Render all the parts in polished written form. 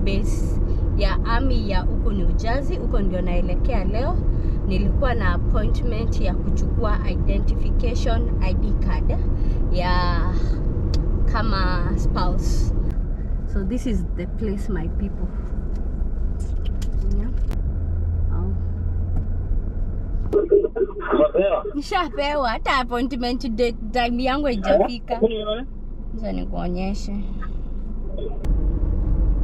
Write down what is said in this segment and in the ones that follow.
base ya army ya huko New Jersey. Huko ndio naelekea leo. Nilikuwa na appointment ya kuchukua identification ID card ya kama spouse. So this is the place, my people. Yeah. Oh. Nishapewa hata appointment date time yangu haijafika. Sasa nikuonyeshe.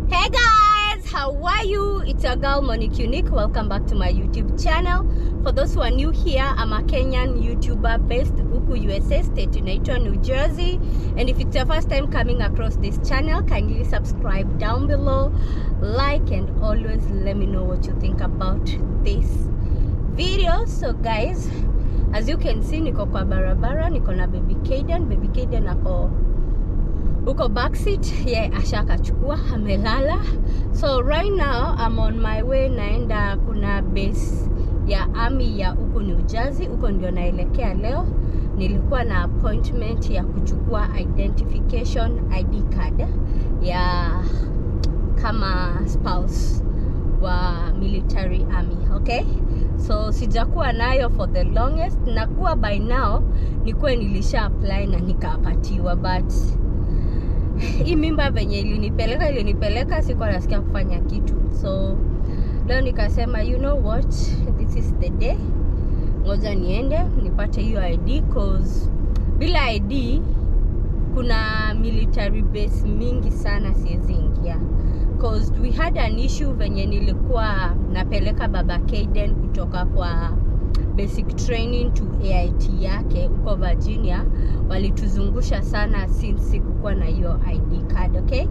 Hey guys, how are you? It's your girl Monique Unique. Welcome back to my YouTube channel. For those who are new here, I'm a Kenyan YouTuber based huku USA, state inaitwa New Jersey. And if it's your first time coming across this channel, kindly subscribe down below, like, and always let me know what you think about this video. So guys, as you can see, niko kwa barabara, niko na baby Kaden. Baby Kaden ako uko backseat, ashakachukua, amelala. So right now I'm on my way, naenda kuna base ya army ya huko New Jersey. Huko ndio naelekea leo. Nilikuwa na appointment ya kuchukua identification ID card ya kama spouse wa military army, okay? So sijakuwa nayo for the longest. Nakuwa by now nikuwa nilisha apply na nikapatiwa, but hii mimba venye ilinipeleka sikuwa nasikia kufanya kitu. So leo nikasema, you know what, this is the day, ngoja niende nipate hiyo ID, cause bila ID kuna military base mingi sana siwezi ingia. Cause we had an issue venye nilikuwa napeleka baba Kaden kutoka kwa basic training to AIT yake huko Virginia. Walituzungusha sana since sikukuwa na hiyo ID card, okay?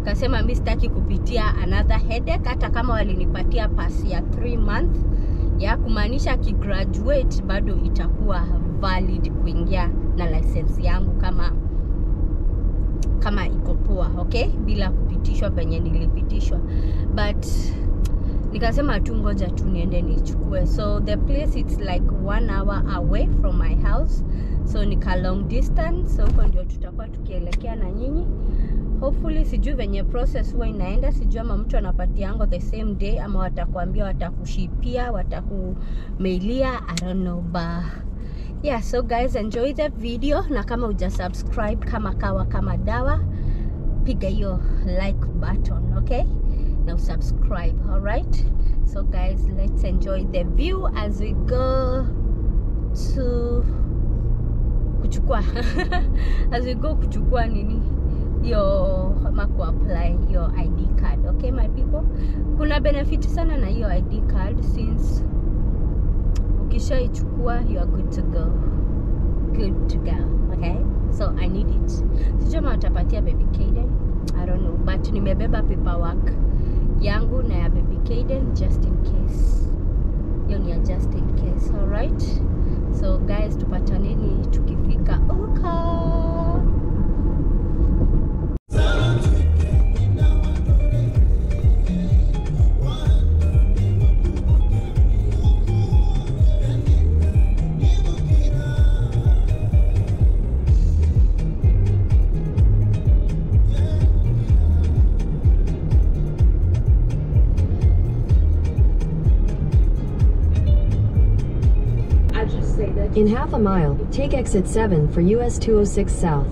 Kasema mimi sitaki kupitia another headache, hata kama walinipatia pass ya 3 months ya kumaanisha kigraduate bado itakuwa valid kuingia na license yangu kama iko poa, okay? Bila kupitishwa venye nilipitishwa. But nikasema tu ngoja tu niende nichukue. So the place it's like 1 hour away from my house. So nika long distance. So huko ndio tutakuwa tukielekea na nyinyi. Hopefully sijui venye process huwa inaenda, sijui ama mtu anapatiango the same day ama watakuambia watakushipia, watakumailia, I don't know, but yeah. So guys, enjoy the video, na kama uja subscribe kama dawa, piga hiyo like button, okay? Now subscribe, all right? So guys, let's enjoy the view as we go to kuchukua as we go kuchukua nini yo kama ku apply your ID card, okay my people? Kuna benefit sana na hiyo ID card, since ukishaichukua you are good to go, okay? So I need it. Sijama watapatia baby Kaden, I don't know, but nimebeba paperwork yangu na ya baby Kaden just in case. Hiyo ni just in case, all right? So guys, tupataneni tukifika huko. In half a mile, take exit 7 for US 206 South.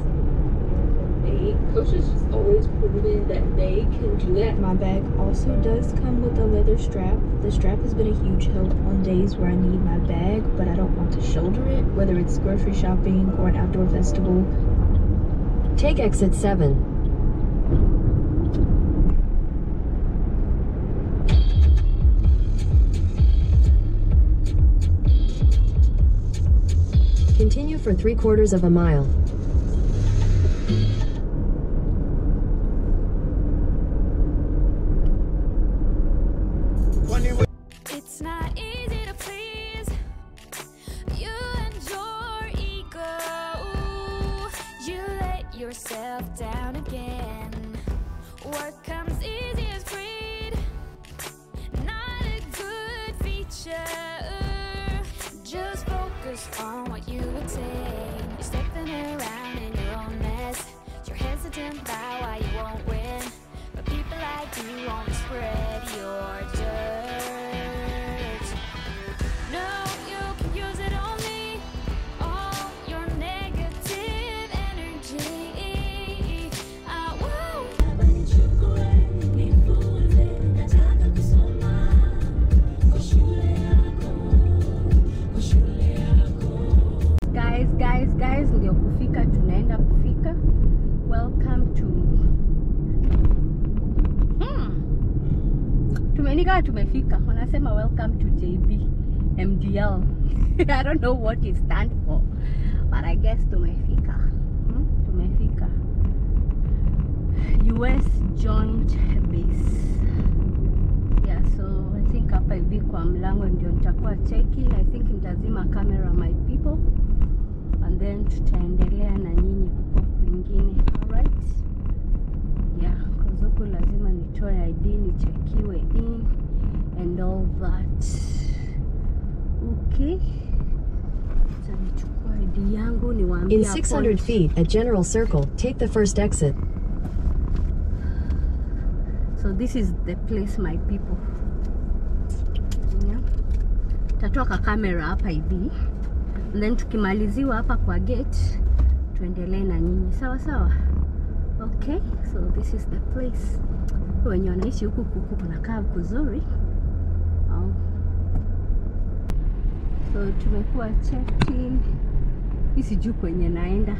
Coaches just always proven that they can do that. My bag also does come with a leather strap. The strap has been a huge help on days where I need my bag, but I don't want to shoulder it, whether it's grocery shopping or an outdoor festival. Take exit 7. Continue for 3/4 of a mile. It's not easy to please you and your ego. You let yourself down again. What comes easy is greed, not a good feature. Just focus on what you attain. You're stepping around in your own mess. You're hesitant about why you won't win, but people like you won't Nikaa tumefika. Wanasema welcome to JB MDL. I don't know what it stands for, but I guess tumefika. Tumefika. US Joint Base. Yeah, so I think hapa hivi kwa mlango ndio nitakuwa checking. I think nitazima camera my people, and then tutaendelea na nyinyi huko kwingine. Alright? Yeah, cause huko lazima nitoe ID, nichekiwe in and all that. Okay. Nitachukua ID yangu niwaambie. In 600 feet at General Circle, take the first exit. So this is the place my people. Yeah. Tatoka kamera hapa hivi. And then tukimaliziwa hapa kwa gate tuendelee na nyinyi. Sawa sawa. Okay, so this is the place. Wenye wanaishi huku kunakaa kuzuri. So tumekuwa checking. Hii sijui kwenye naenda.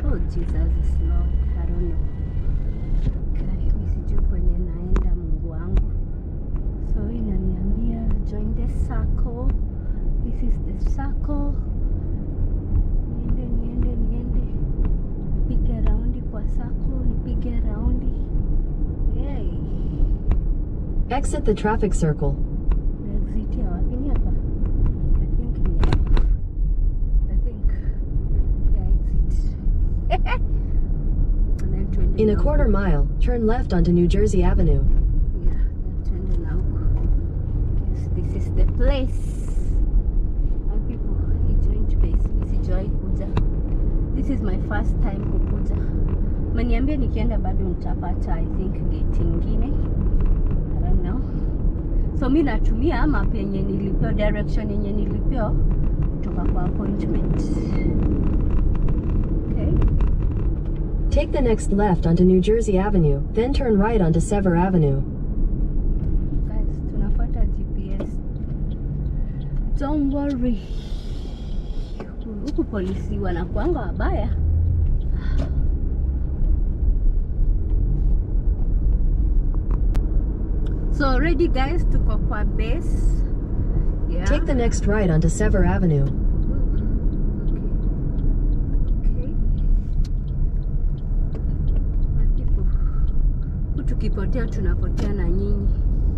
Oh Jesus is Lord. I don't know. Kwenye naenda Mungu wangu. So inaniambia join the circle. This is the circle. Niende. Nipige raundi kwa circle, nipige raundi. Yay. Exit the traffic circle. Exit ya wapi ni hapa? In a quarter mile, turn left onto New Jersey Avenue. Yeah, turn now. Yes, this is the place. My people, he joined base. Joy kuja. This is my first time kukuja. Maniambia nikienda bado nitapata I think gate ingine. I don't know. So mimi natumia map yenye nilipewa, direction yenye nilipewa kutoka kwa appointment. Take the next left onto New Jersey Avenue, then turn right onto Sever Avenue. Guys, tunafuata GPS. Don't worry. Huku polisi wanakuanga wabaya. So already guys, tuko kwa base. Yeah. Take the next right onto Sever Avenue. Tukipotea tunapotea na nyinyi.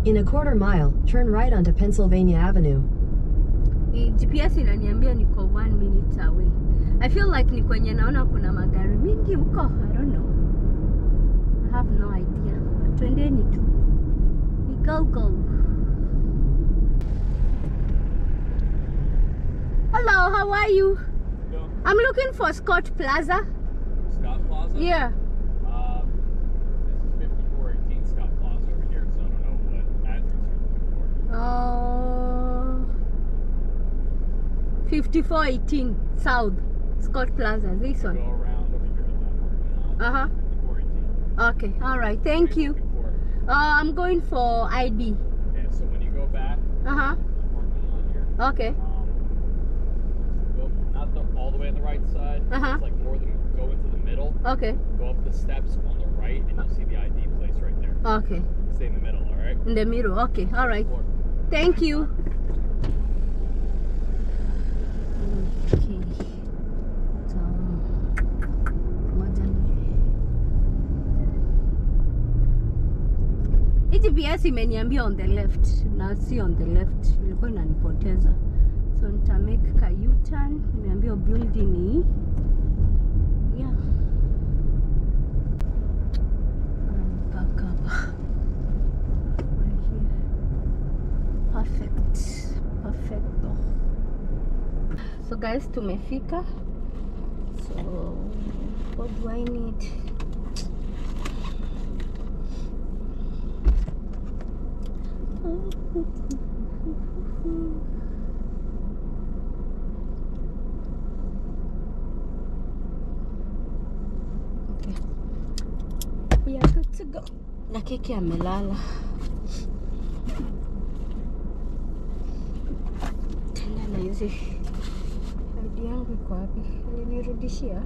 In a quarter mile, turn right onto Pennsylvania Avenue. GPS inaniambia niko 1 minute away. I feel like ni kwenye naona kuna magari mingi huko. I don't know. I have no idea. Twendeni tu. Go. Hello, how are you? Go. I'm looking for Scott Plaza. Scott Plaza? Yeah. This is 5418 Scott Plaza over here, so I don't know what address you're looking for. 5418 South Scott Plaza. This one. Go around over here at that parking lot. 5418. Okay. All right. Thank you. I'm going for ID. Okay, so when you go back, the parking lot here. Okay. Go not all the way on the right side. It's like more than go into the middle. Okay. Go up the steps on the right, and you'll see the ID place right there. Okay. Stay in the middle, all right? In the middle. Okay. All right. Thank you. Okay. GPS imeniambia on the left na si on the left, ilikuwa inanipoteza, so nita make ka U-turn. Nimeambia building ni yeah. Back up right here. Perfect. So guys, tumefika. So what do I need? Okay. We are good to go. Na keki amelala. Tena na hizi ID yangu iko wapi? Alinirudishia.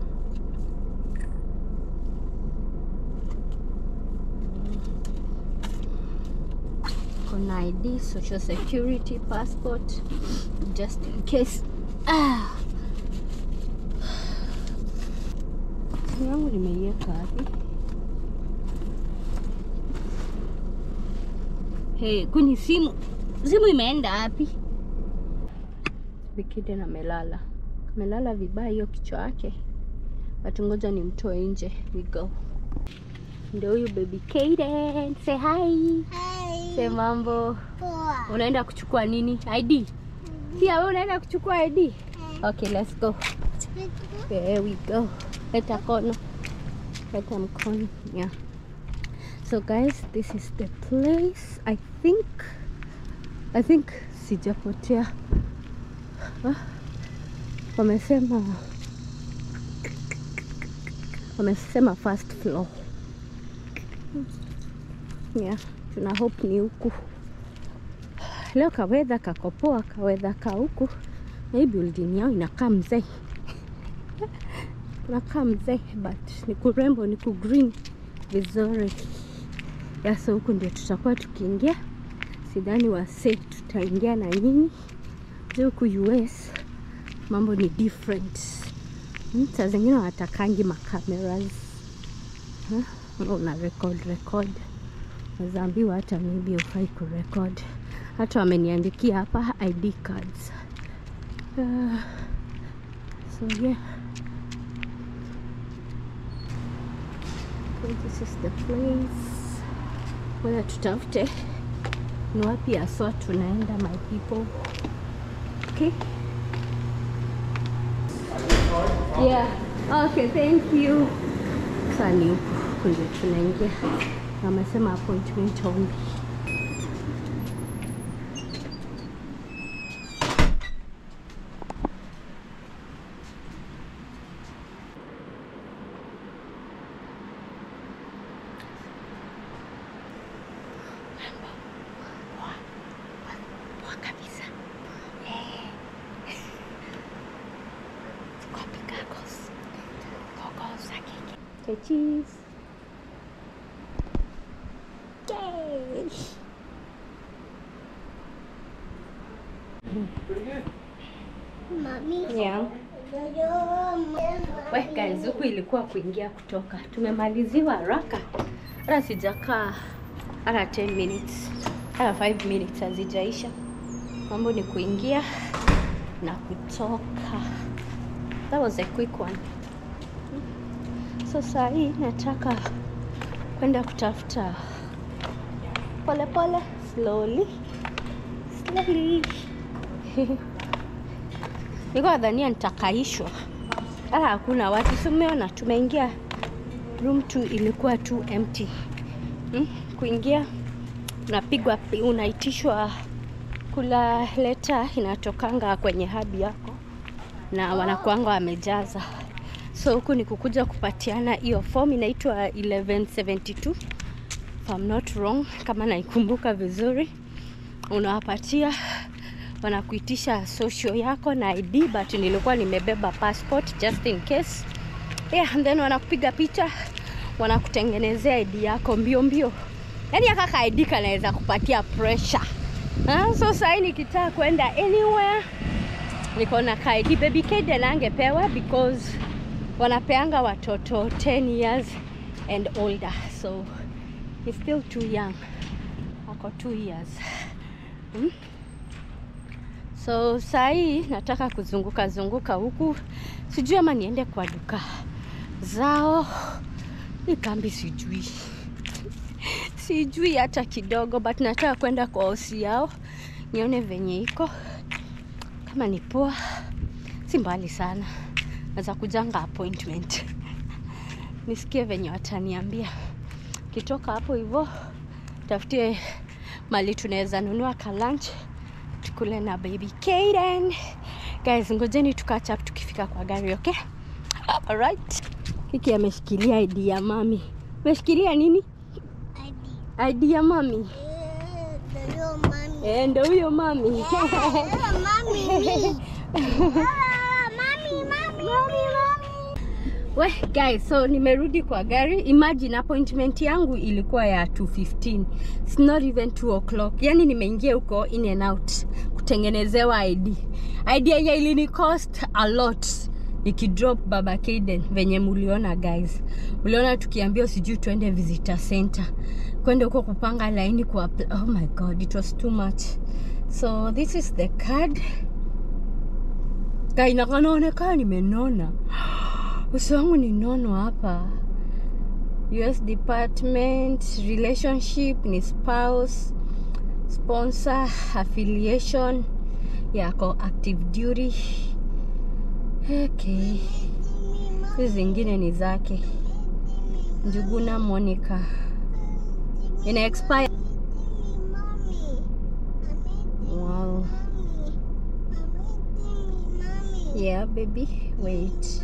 niko na ID, social security, passport, just in case. Simu yangu nimeiweka wapi? Hey, kuni simu imeenda wapi? Bikide na melala vibaya hiyo kichwa yake. But ngoja nimtoe nje. We go. Ndio huyu baby Kaden. Say hi. Hi. Say mambo. Poa. Unaenda kuchukua nini? ID? Pia wewe unaenda kuchukua ID? Okay, let's go. There we go. Leta mkono. Yeah. So guys, this is the place. I think sijapotea. Wamesema first floor. Yeah, tuna hope ni huku. Leo kawedha kakopoa, kawedha ka huku. Na hii building yao inakaa mzee. Inakaa mzee, but ni kurembo, ni kugreen vizuri. Ya so huku ndio tutakuwa tukiingia. Sidhani wase tutaingia na nyinyi. Huku US mambo ni different. Saa zingine watakangi makameras. Una record. Wazambiwa hata maybe ufai kurecord. Hata wameniandikia hapa ID cards. So yeah. So this is the place. Wala tutafute ni wapi aswa tunaenda, my people. Okay. Yeah. Okay, thank you. Sani huku ndio tunaingia. Wamesema appointment only. Okay, cheese. Yay! Mommy. Yeah. Weh guys, huku ilikuwa kuingia kutoka. Tumemaliziwa haraka. Hata sijakaa hata 10 minutes. Hata 5 minutes hazijaisha. Mambo ni kuingia na kutoka. That was a quick one. So saa hii nataka kwenda kutafuta pole slowly. Niko dhania nitakaishwa. Hata hakuna watu. Tumeona tumeingia room 2 ilikuwa tu empty. Kuingia unapigwa, unaitishwa kula leta inatokanga kwenye hub yako na wanakuanga wamejaza. So huku ni kukuja kupatiana hiyo form inaitwa 1172 if I'm not wrong, kama naikumbuka vizuri. Unawapatia, wanakuitisha social yako na ID, but nilikuwa nimebeba passport just in case. Yeah, and then wanakupiga picha, wanakutengenezea ID yako mbio. Yaani kaka ID kanaweza kupatia pressure. So sasa nikitaka kwenda anywhere niko na ID. Baby Kaden angepewa because wanapeanga watoto 10 years and older, so he's still too young. Ako 2 years. So sai nataka kuzunguka huku. Sijui ama niende kwa duka zao. Nikambi sijui hata kidogo, but nataka kwenda kwa hosi yao nione venye iko. Kama ni poa, si mbali sana. Naweza kujanga appointment. Nisikie venye wataniambia. Kitoka hapo hivyo tafutie mali tunaweza nunua ka lunch tukule na baby Kaden. Guys, ngojeni tukachap tukifika kwa gari, okay? Alright. Kiki ameshikilia ID ya mami. Umeshikilia nini? ID ya mami. Ndio mami. Ndio huyo mami. Mami. We guys, so nimerudi kwa gari. Imagine appointment yangu ilikuwa ya 2:15. It's not even 2 o'clock. Yani nimeingia huko in and out kutengenezewa ID. ID yenye ilini cost a lot. Nikidrop baba Kaden venye muliona guys. Muliona tukiambia sijui tuende visitor center. Kwenda huko kupanga laini kwa oh my god, it was too much. So this is the card. Guys, nakanaonekana nimenona. Uso wangu ni nono hapa. US Department, relationship ni spouse, sponsor, affiliation, yako active duty. Okay. Hizi zingine ni zake. Njuguna Monica. Ina expire. Wow. Yeah, baby. Wait.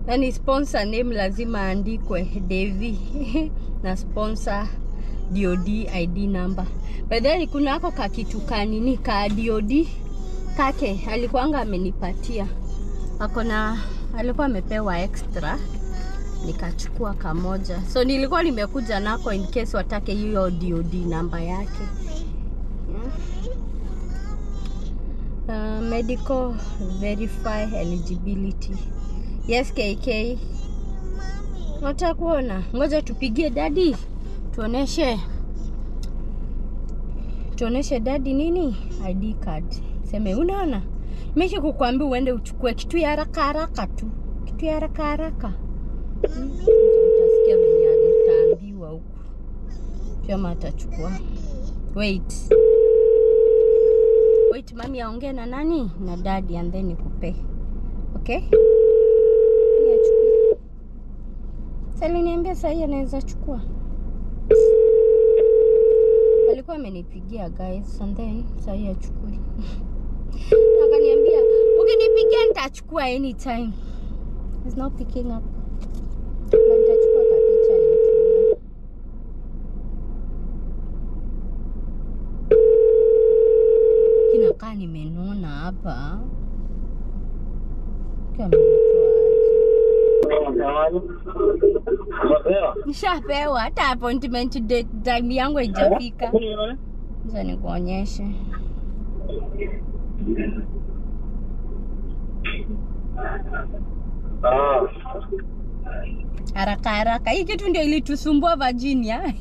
Yani sponsor name lazima andikwe Devi na sponsor DOD ID number. By the way, kuna hako kakitu kanini ka DOD kake alikuanga amenipatia. Akona alikuwa amepewa extra. Nikachukua kamoja. So nilikuwa nimekuja nako in case watake hiyo DOD number yake. Medical verify eligibility. Yes, KK. Watakuona. Ngoja tupigie daddy. Tuoneshe daddy nini? ID card. Seme unaona? Meshi kukuambia uende uchukue kitu ya haraka tu. Kitu ya haraka. Utasikia venye nitaambiwa huko. Chama atachukua. Wait, mami aongee na nani? Na daddy and then nikupe. Okay? Sali niambia sahi anaweza chukua. Alikuwa amenipigia guys and then sahi achukue. Akaniambia ukinipigia nitachukua anytime. He's not picking up. Na nitachukua kapicha nitumie. Kinakaa nimenona hapa. Kama nishapewa hata appointment date time yangu haijafika. Sasa nikuonyeshe. Haraka. Hii kitu ndio ilitusumbua Virginia.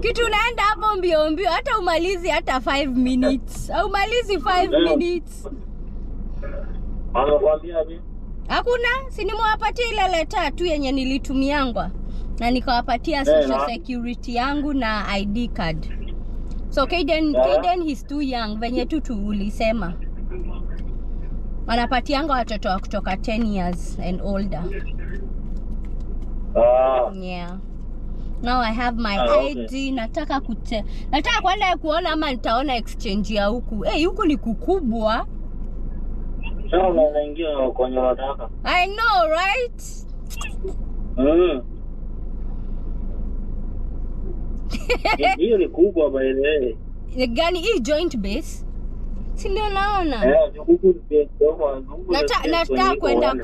Kitu unaenda hapo mbio hata umalizi hata 5 minutes. Au umalizi 5 minutes. Anakuambiaje? Hakuna, si nimewapatia ile letter tu yenye nilitumiangwa na nikawapatia social security yangu na ID card. So Kaden he's too young venye tu ulisema. Wanapatianga watoto wa kutoka 10 years and older. Yeah. Now I have my ID. Nataka kwenda kuona ama nitaona exchange ya huku. Huku ni kukubwa. Sasa unaingia kwenye wataka. I know, right? Hiyo ni kubwa by the way. Ni gani hii joint base? Si ndio naona? Huku nataka kwenda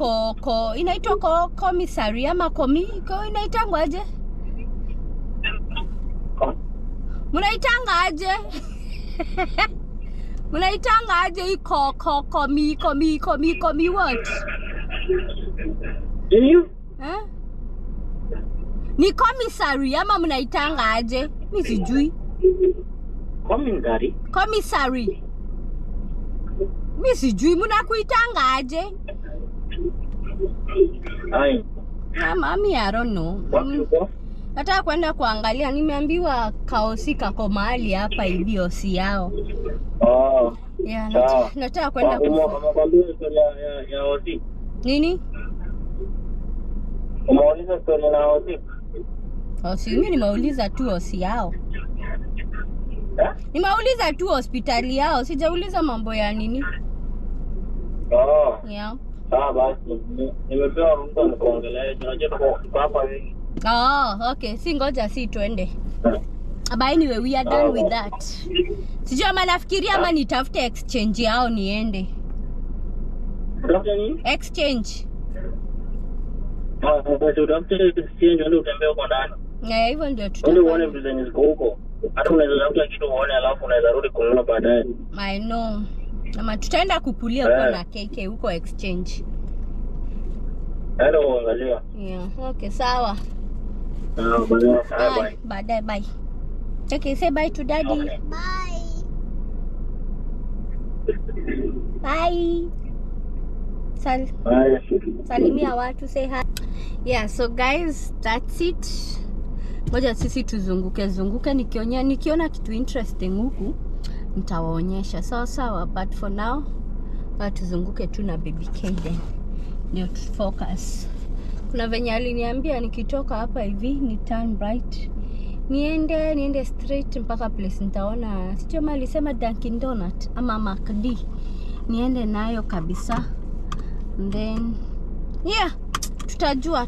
inaitwa commissary ama inaitangwa aje? Mnaitanga aje? Mnaitanga aje hii komi what? Ni commissary ama mnaitanga aje? Mimi sijui. Commissary. Mimi sijui mnakuitanga aje? Mami, I don't know. Nataka kwenda kuangalia, nimeambiwa kaosi kako mahali hapa hivi osi yao. Yeah, nataka kwenda kuangalia historia ya osi. Nini? Umeuliza historia na osi? Osi, mimi nimeuliza tu osi yao. Nimeuliza tu hospitali yao, sijauliza mambo ya nini. Yeah. Basi. Nimepewa mtu anakuongelea, unajua hapa hivi. Okay. Si ngoja tuende. But anyway, we are done with that. Sijui ama nafikiria ama nitafute exchange yao niende. Utafute nini? Exchange. Basi utafute exchange ndio utembee huko ndani. Hivyo ndio Ndio uone vitu zenye ziko huko. Hata unaweza tafuta kitu uone alafu unaweza rudi kununua baadaye. I know. Ama tutaenda kukulia huko na KK huko exchange. Hello, angalia. Yeah, okay, sawa. Bye. Bye. Okay, say bye to daddy. Okay. Bye. Salimia watu, say hi. Yeah, so guys, that's it. Ngoja sisi tuzunguke nikiona kitu interesting huku nitawaonyesha. Sawa, but for now tuzunguke tu na baby K then. Ndio focus. Kuna venye aliniambia nikitoka hapa hivi ni turn right. Niende straight mpaka place nitaona. Sio mali sema Dunkin Donut ama McD. Niende nayo kabisa. And then yeah,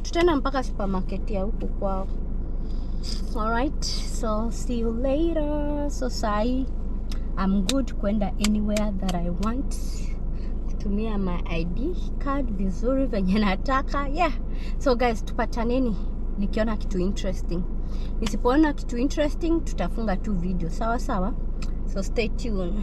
tutaenda mpaka supermarket ya huko kwao. Alright, so see you later. So sai I'm good kwenda anywhere that I want. Kutumia my ID card vizuri venye nataka. Yeah, so guys, tupataneni nikiona kitu interesting. Nisipoona kitu interesting tutafunga tu video. Sawa. So stay tuned.